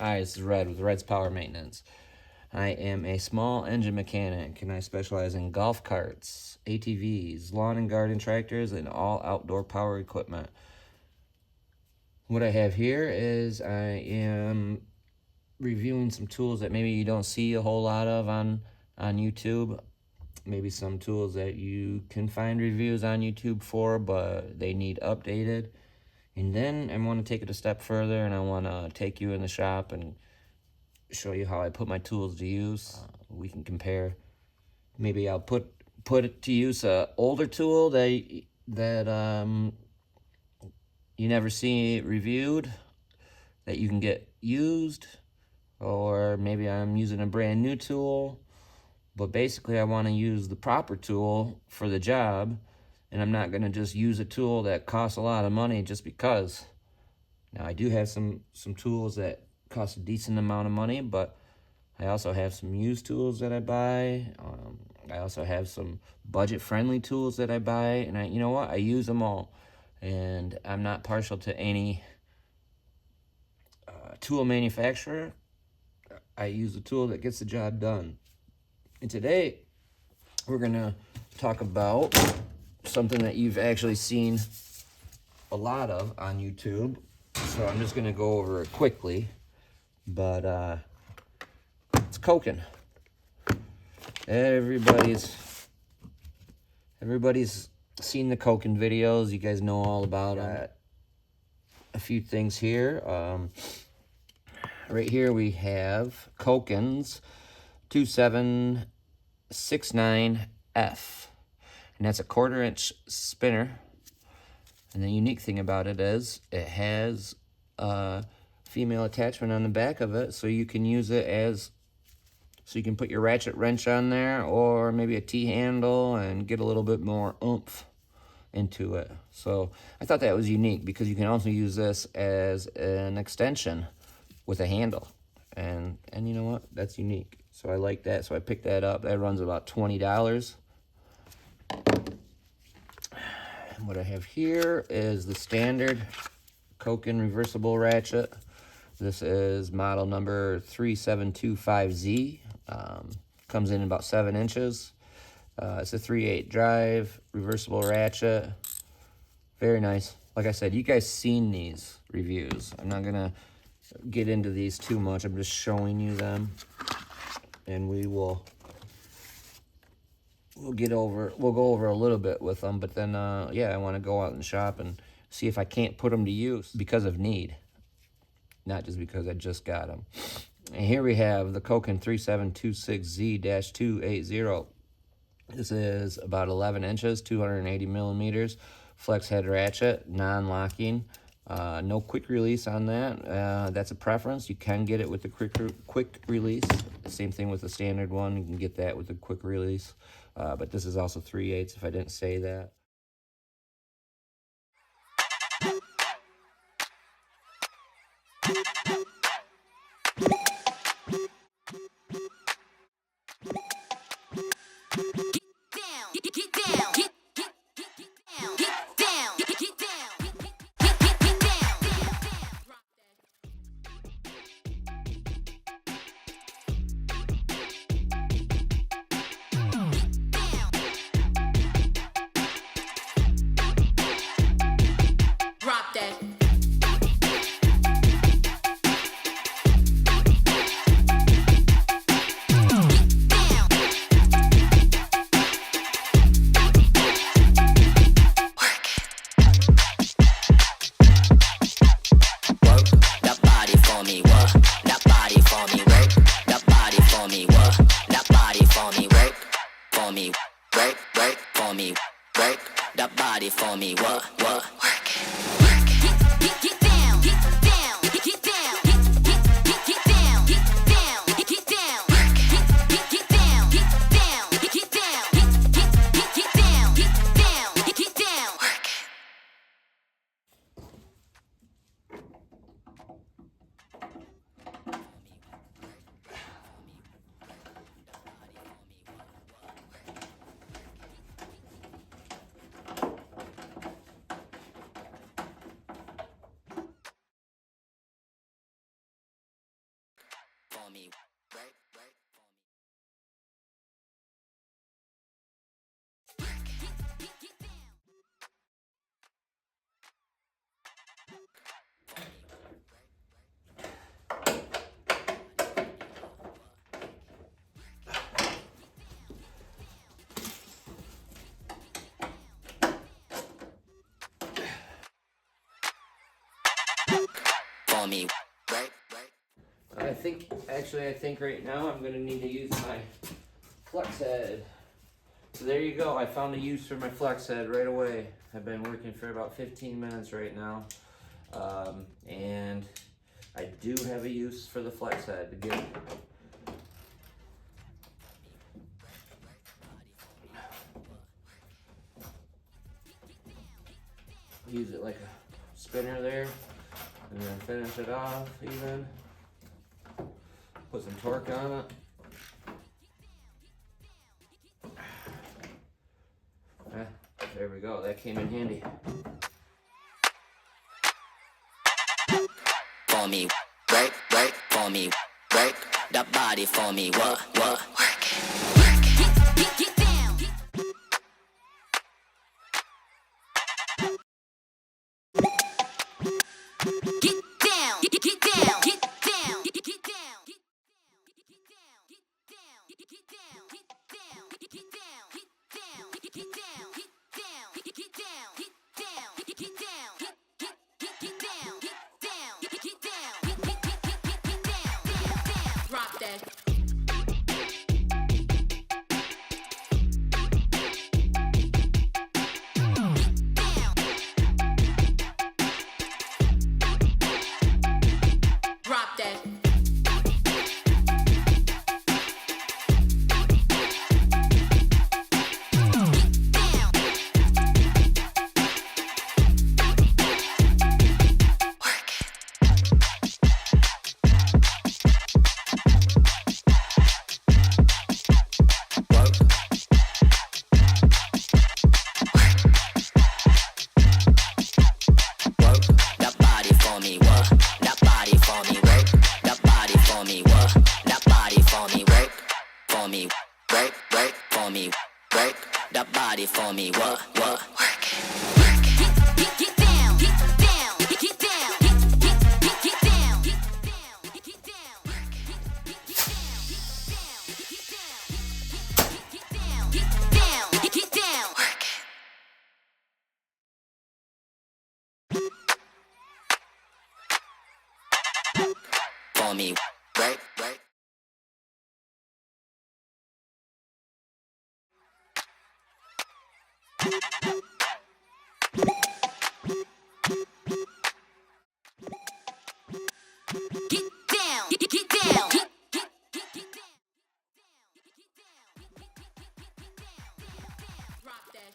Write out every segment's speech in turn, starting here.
Hi, this is Red with Red's Power Maintenance. I am a small engine mechanic and I specialize in golf carts, ATVs, lawn and garden tractors, and all outdoor power equipment. What I have here is I am reviewing some tools that maybe you don't see a whole lot of on YouTube. Maybe some tools that you can find reviews on YouTube for, but they need updated. And then I want to take it a step further and I want to take you in the shop and show you how I put my tools to use. We can compare. Maybe I'll put it to use a older tool that you never see reviewed, that you can get used, or maybe I'm using a brand new tool. But basically I want to use the proper tool for the job, and I'm not going to just use a tool that costs a lot of money just because. Now I do have some tools that cost a decent amount of money, but I also have some used tools that I buy. I also have some budget-friendly tools that I buy, and you know what? I use them all, and I'm not partial to any tool manufacturer. I use a tool that gets the job done. And today, we're gonna talk about something that you've actually seen a lot of on YouTube. So I'm just gonna go over it quickly. But it's Koken. Everybody's seen the Koken videos. You guys know all about it. A few things here. Right here we have Koken's 3726z-280, and that's a 1/4-inch spinner. And the unique thing about it is it has a female attachment on the back of it, so you can use it as, so you can put your ratchet wrench on there, or maybe a T-handle, and get a little bit more oomph into it. So I thought that was unique because you can also use this as an extension with a handle, and you know what, that's unique. So I like that, so I picked that up. That runs about $20. And what I have here is the standard Koken reversible ratchet. This is model number 3725Z. Comes in about 7 inches. It's a 3/8 drive, reversible ratchet. Very nice. Like I said, you guys seen these reviews. I'm not gonna get into these too much. I'm just showing you them, and we'll go over a little bit with them. But then, yeah, I want to go out and shop and see if I can't put them to use because of need, not just because I just got them. And here we have the Koken 3726z-280. This is about 11 inches, 280 millimeters, flex head ratchet, non-locking. No quick release on that. That's a preference. You can get it with the quick release. Same thing with the standard one. You can get that with the quick release. But this is also 3/8 if I didn't say that. for me, work for me. For me, right. I think right now I'm gonna need to use my flex head. So there you go, I found a use for my flex head right away. I've been working for about 15 minutes right now. And I do have a use for the flex head. Again, use it like a spinner there, and then finish it off even. Put some torque on it. There we go, that came in handy. For me, work for me, work the body for me, work. Get down. Get down. Get down. Get down. Get down. Drop that. Drop that. For me, what? Work it. Get down. Get down. Get down. Get down. Get down. Get down. For me, right. Get down. Get down. Drop that.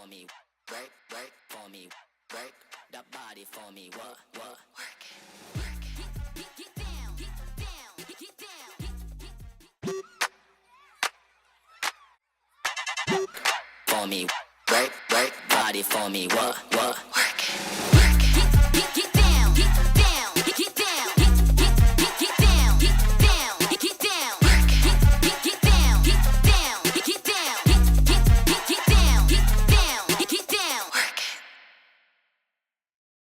for me, work, work for me, work the body for me, what, work it, work it. Get down, get down, get down. For me, work, work body for me, what, work